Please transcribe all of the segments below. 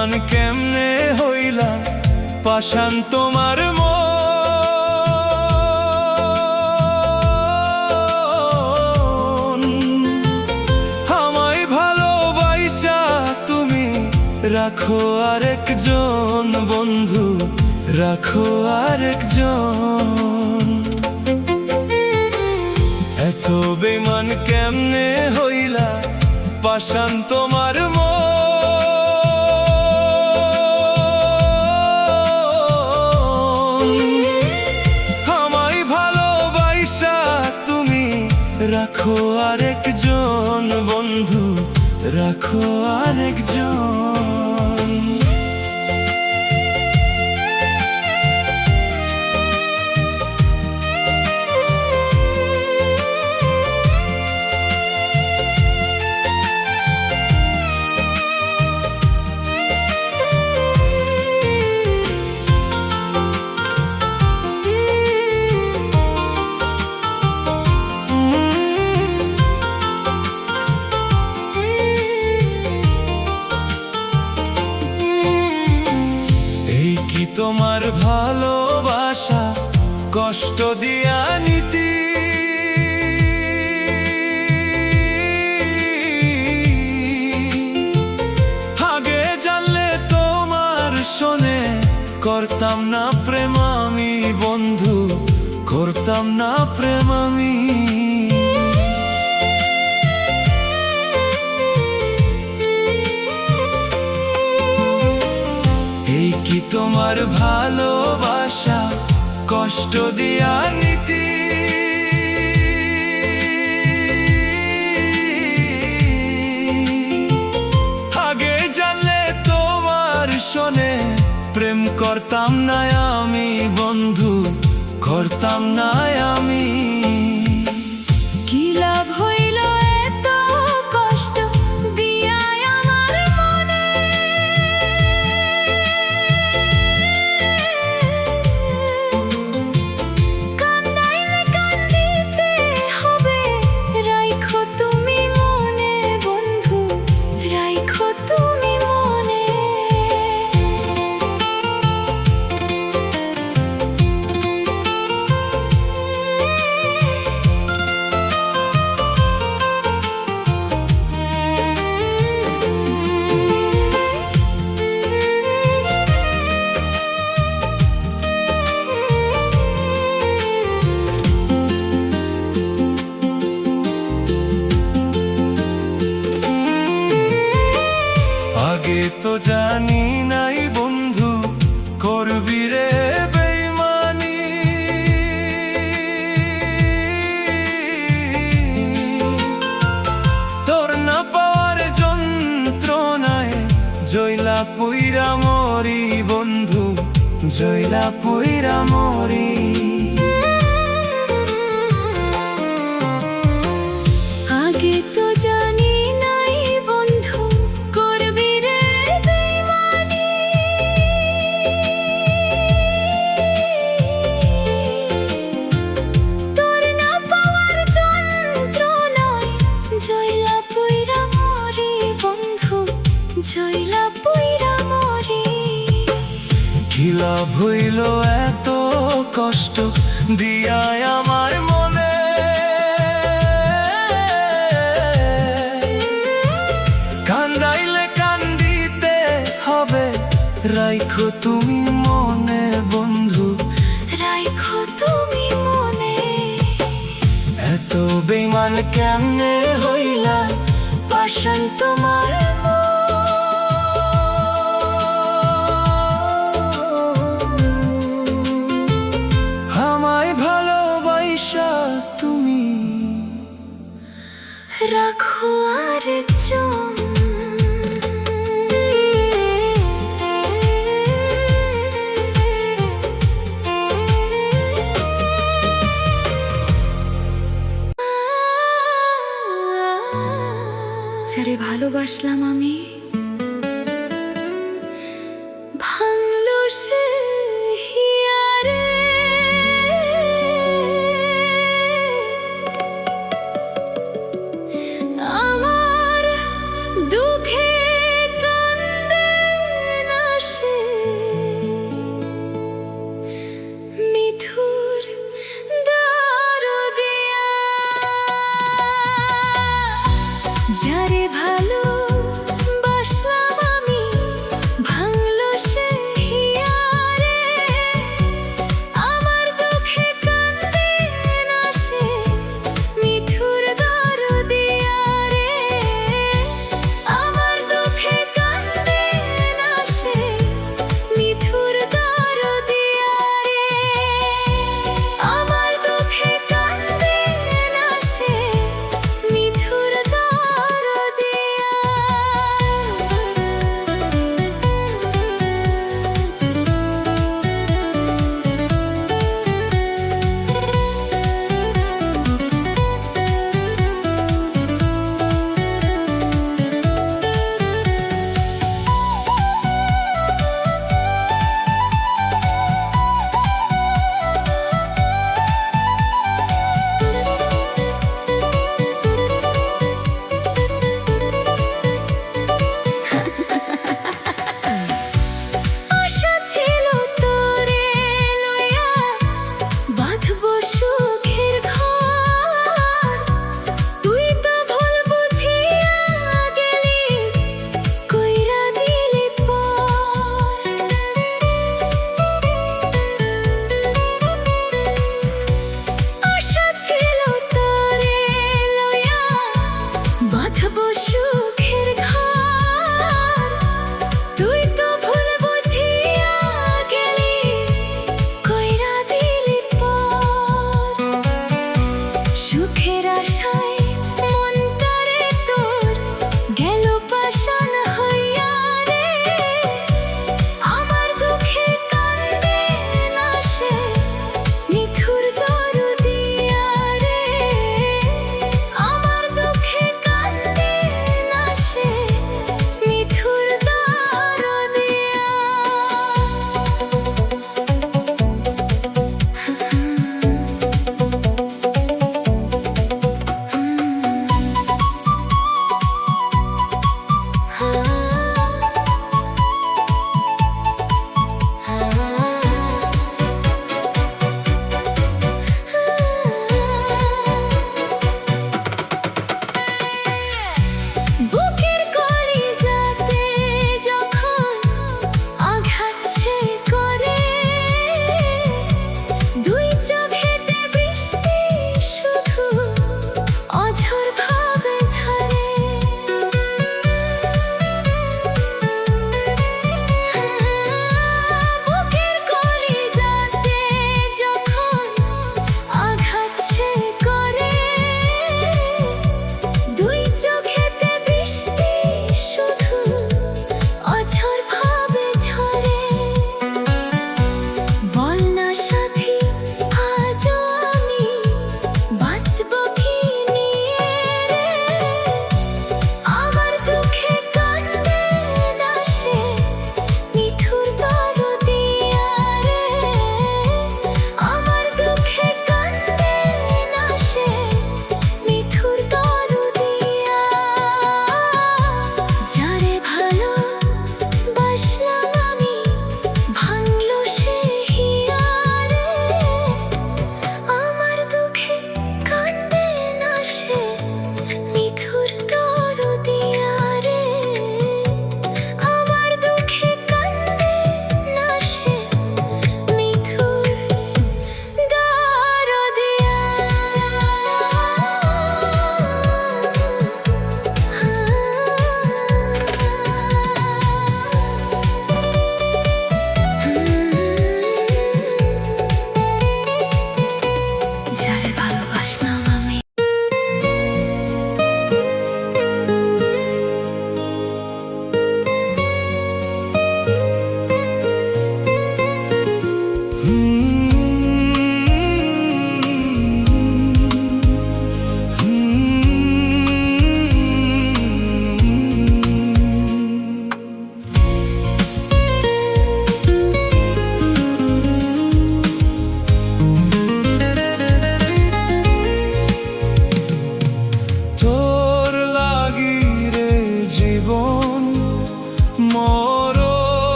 বেমান কেমনে হইলা পাষাণ তোমার মন। আমায় ভালোবাসা তুমি রাখো আরেকজন বন্ধু, রাখো আরেকজন। এত বেমান কেমনে হইলা পাষাণ তোমার মন। আমায় ভালোবাসা তুমি রাখো আরেকজন বন্ধু, রাখো আরেকজন। তোমার ভালোবাসা কষ্ট দিয়া নীতি, আগে জানলে তোমার শোনে করতাম না প্রেম আমি বন্ধু, করতাম না প্রেম আমি। কি তোমার ভালোবাসা কষ্ট দিয়া নীতি, আগে জানলে তোমার শোনে প্রেম করতাম না আমি বন্ধু, করতাম না আমি। কি লাভ হইল এত কষ্ট দিয়া আমার মনে, কান্দাইলে কান্দিতে হবে, রাইখো তুমি মনে বন্ধু, রাইখো তুমি মনে। আগে তো জানি নাই বন্ধু করবি রে বেইমানি, তোর না পাওয়ার যন্ত্রণায় জয়লা পুইরা মরি বন্ধু, জয়লা পুইরা মরি। আগে তো জানি নাই বন্ধু করবি রে বেইমানি, তোর না পাওয়ার যন্ত্রণায় জয়লা পুইরা মরি বন্ধু, জয়লা পুইরা মরি। কি লাভ হইল এত কষ্ট দিয়া আমার মনে, কান্দাইলে কান্দিতে হবে, রাইখো তুমি মনে বন্ধু, রাইখো তুমি মনে। এত বেমান কেমনে হইলা পাষাণ তোমার আমায় ভালোবাসা তুমি রাখো আরেকজন। যারে ভালোবাসলাম আমি ভাঙলো সে হিয়ারে, আমার দুঃখে কান্দে যারে ভালো বাসলাম আমি ভাঙলো সে হিয়ারে আমার দুঃখে কান্দে না সে মিঠুর দরদিয়ারে আমার দুঃখে কান্দে না সে মিঠুর দরদিয়ারে আমার দুঃখে কান্দে না সে মিঠুর দরদিয়ারে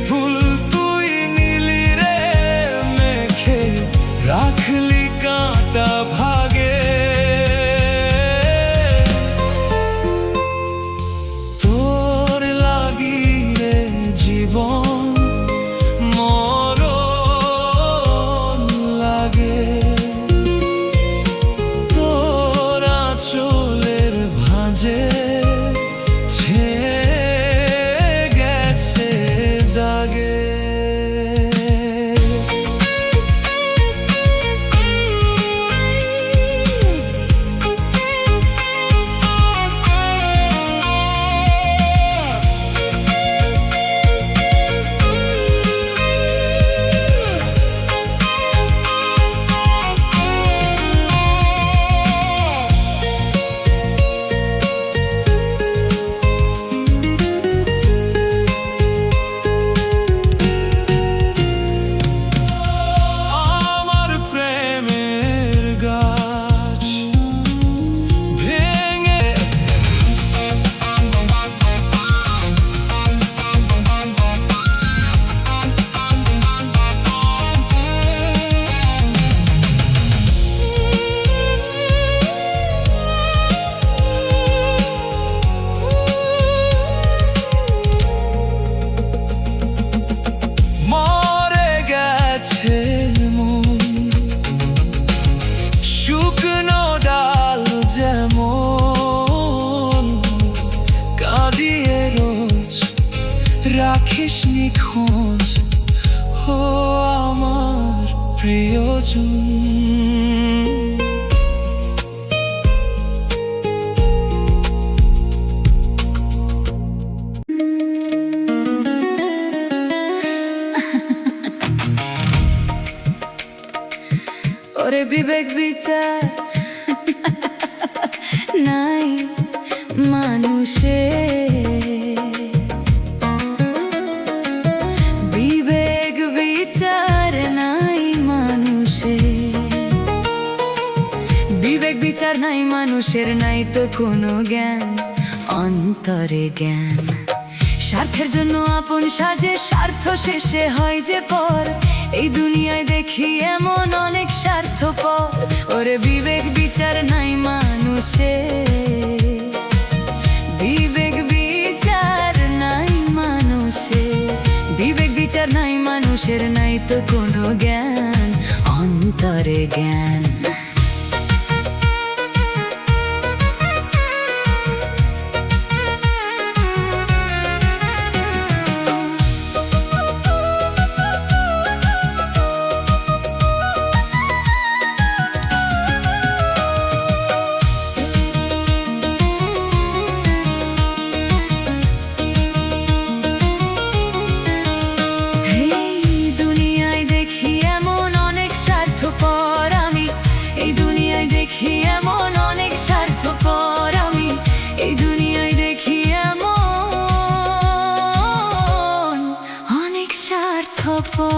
ফুল তুই নীলি রে মেখে রাখলি কাঁটা ভাগে তোর লাগি রে জীবন মরণ লাগে তোর আঁচলের ভাঁজে ছেয়ে গেছে দাগে আমার প্রেমের গাছ ভেঙে মরে গেছে মন শুকনো ডাল যেমন কাঁদিয়ে রোজ রাখিসনি খোঁজ ও আমার প্রিয়জন ওরে বিবেক বিচার নাই মানুষে বিবেক বিচার নাই মানুষে বিবেক বিচার নাই মানুষের নাই তো কোনো জ্ঞান অন্তরে জ্ঞান স্বার্থের জন্য আপন সাজে স্বার্থ শেষে হয় যে পর এই দুনিয়ায় দেখি এমন অনেক স্বার্থপর ওরে বিবেক বিচার নাই মানুষে বিবেক বিচার নাই মানুষে বিবেক বিচার নাই মানুষের নাই তো কোনো জ্ঞান অন্তরে জ্ঞান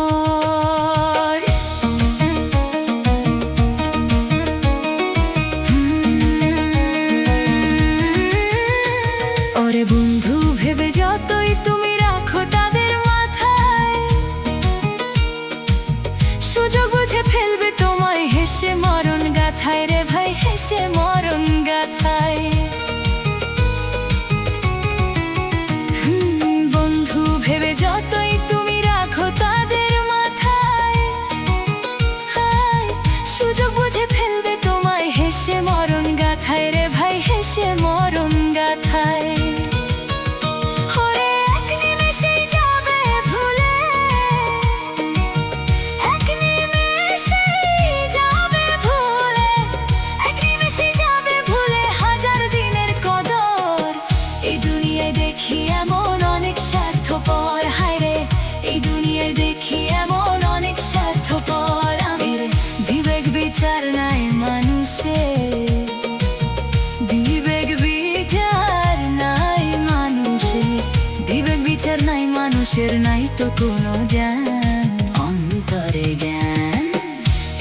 স্বার্থপর ওরে বন্ধু ভেবে যতই তুমি রাখো তাদের মাথায় সুযোগ বুঝে ফেলবে তোমায় হেসে মরণ গাথায় রে ভাই হেসে মরণ গাথায় বন্ধু ভেবে যতই তুমি রাখো তাদের মাথায় সুযোগ বুঝে ফেলবে তোমায় হেসে মরণ গাথায় রে ভাই হেসে মরণ গাথায় বিচার নাই মানুষে বিবেক বিচার নাই মানুষে বিবেক বিচার নাই মানুষের নাই তো কোনো জ্ঞান অন্তরে জ্ঞান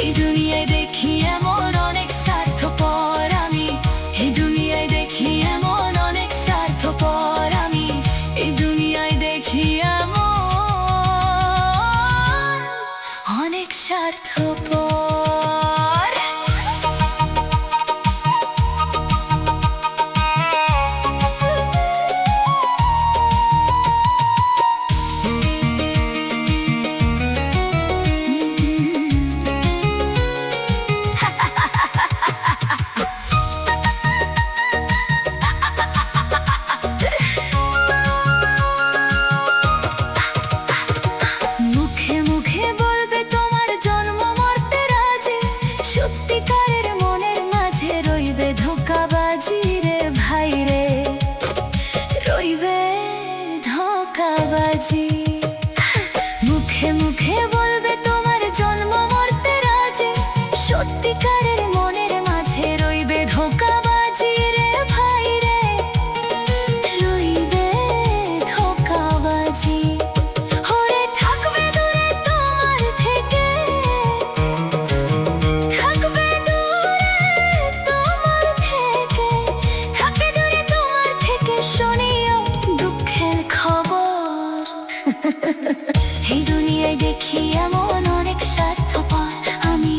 এই দুনিয়ায় দেখি এমন অনেক স্বার্থপর আমি এই দুনিয়ায় দেখি এমন অনেক স্বার্থপর আমি এই দুনিয়ায় দেখি এমন এই দুনিয়ায় দেখি এমন অনেক স্বার্থপর আমি,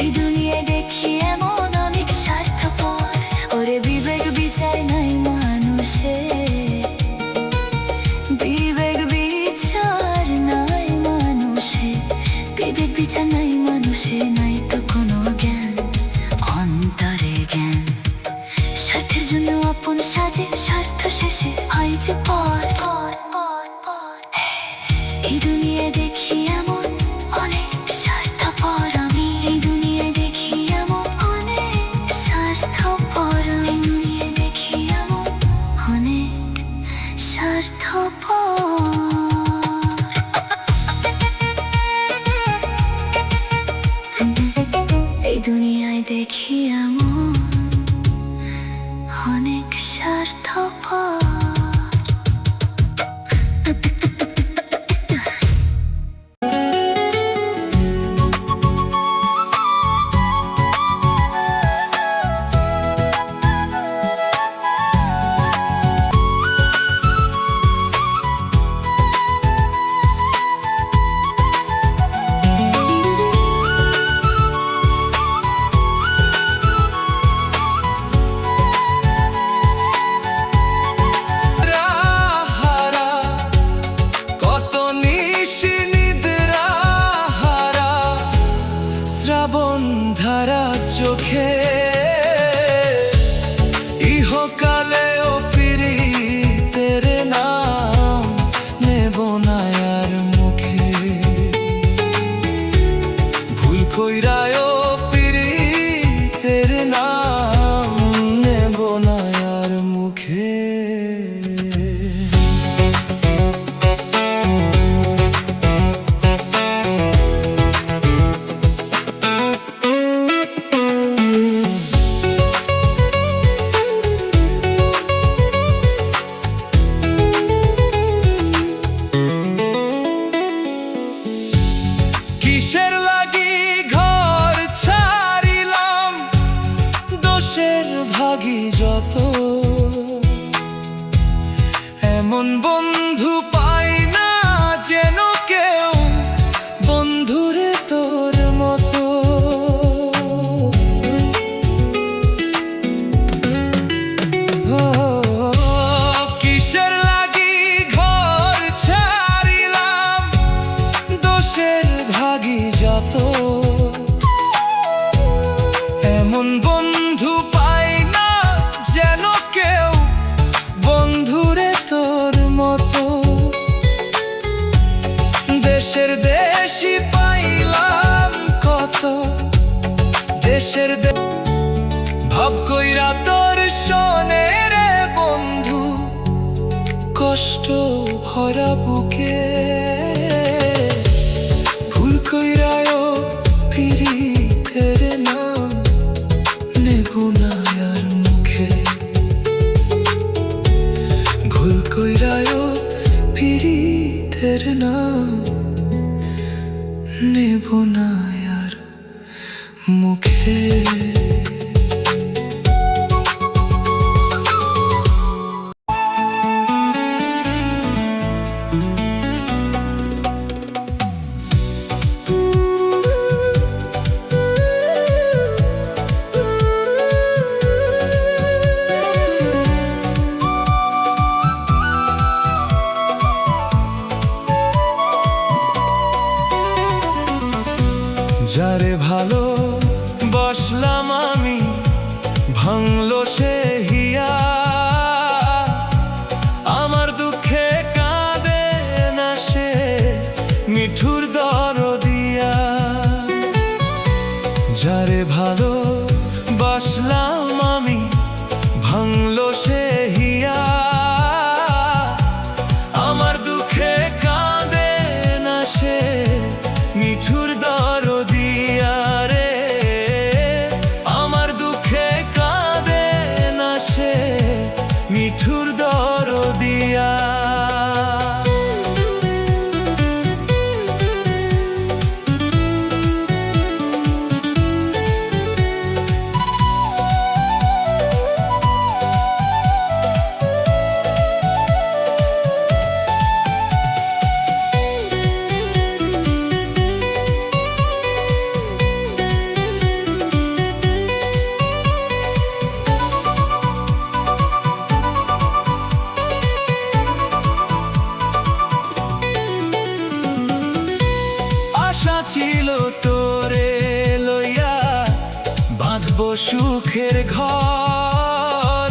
এই দুনিয়ায় দেখি এমন অনেক স্বার্থপর। ওরে বিবেক বিচার নাই মানুষের, বিবেক বিচার নাই মানুষের, বিবেক বিচার নাই মানুষের, নাই তো কোনো জ্ঞান, অন্তরে জ্ঞান। স্বার্থের জন্য আপন সাজে, স্বার্থ শেষে হয় যে পর পর পর পর। এই দুনিয়ায় দেখি এমন অনেক স্বার্থপর আমি, এই দুনিয়ায় দেখি এমন অনেক স্বার্থপর, এই দুনিয়ায় দেখি এমন অনেক স্বার্থপর। এই দুনিয়ায় দেখি এমন অনেক স্বার্থপর। হারা কত নিশি নিদ্রা হারা, শ্রাবণ ধারা চোখে ইহকালেও পীড়িতের নাম নেব না আর মুখে। ভুল কইরায়ও পীড়িতের নাম নেব না আর মুখে। কিসের লাগি ঘর ছাড়িলাম, দোষের ভাগী যত, এমন বন্ধু পাই না যেন কেউ, বন্ধুরে তোর মতো। ও, কিসের লাগি ঘর ছাড়িলাম, দোষের ভাগী যত, এমন বন্ধু পাই না যেন কেউ, বন্ধুরে তোর মতো। দেশের দেশি পাইলাম কত, দেশের ভাব কইরা তোর শোনে রে বন্ধু, কষ্ট ভরা বুকে। ভুল কইরায়ও পীড়িতের নাম নেব না আর মুখে। ভুল কইরায়ও পীড়িতের নাম নেব না আর মুখে। যারে ভালো বাসলাম আমি, ভাঙলো সে হিয়া, আমার দুঃখে কাঁদে না সে, মিঠুর দরদিয়া। যারে ভালো বাসলাম আমি, ভাঙলো সে হিয়া, আমার দুঃখে কাঁদে না সে, মিঠুর দরদিয়া রে। আমার দুঃখে কাঁদে না সে, মিঠুর দরদিয়া। সুখের ঘর,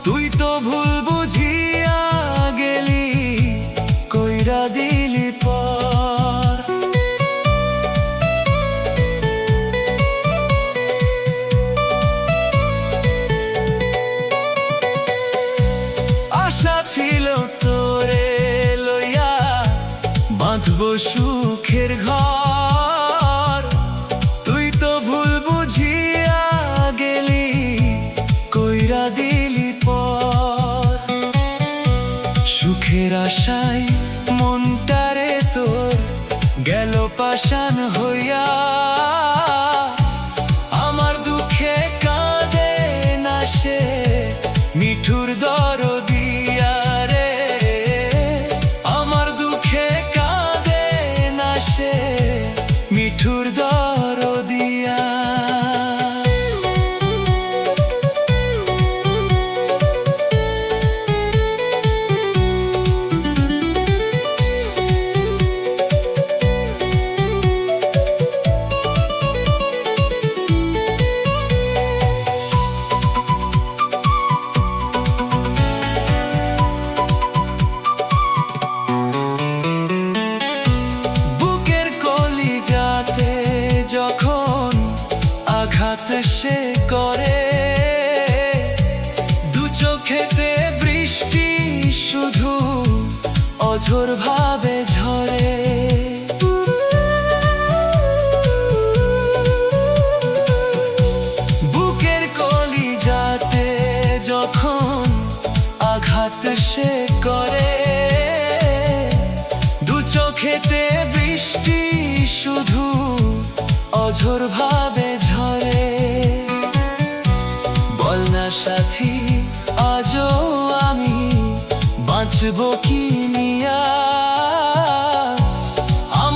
তুই তো ভুল বুঝিয়া গেলি, কইরা দিলি পর। আশা ছিল তোরে লইয়া বাঁধব সুখের ঘর, তুই তো ভুল বুঝিয়া গেলি, কইরা দিলি পর। সুখের আশায় মনটারে তোর গেল পাষাণ হইয়া, আমার দুঃখে কাঁদে না সে মিঠুর দরদিয়া রে, আমার দুঃখে কাঁদে না সে মিঠুর দরদিয়া। বুকের কলিজাতে যখন আঘাত সে করে, দু চোখেতে বৃষ্টি শুধু অঝোর ভাবে ঝরে। বুকের কলিজাতে যখন আঘাত সে করে, দু চোখেতে বৃষ্টি শুধু অঝোর ভাবে ঝরে। বল না সাথী আজও আমি বাঁচব কি নিয়া,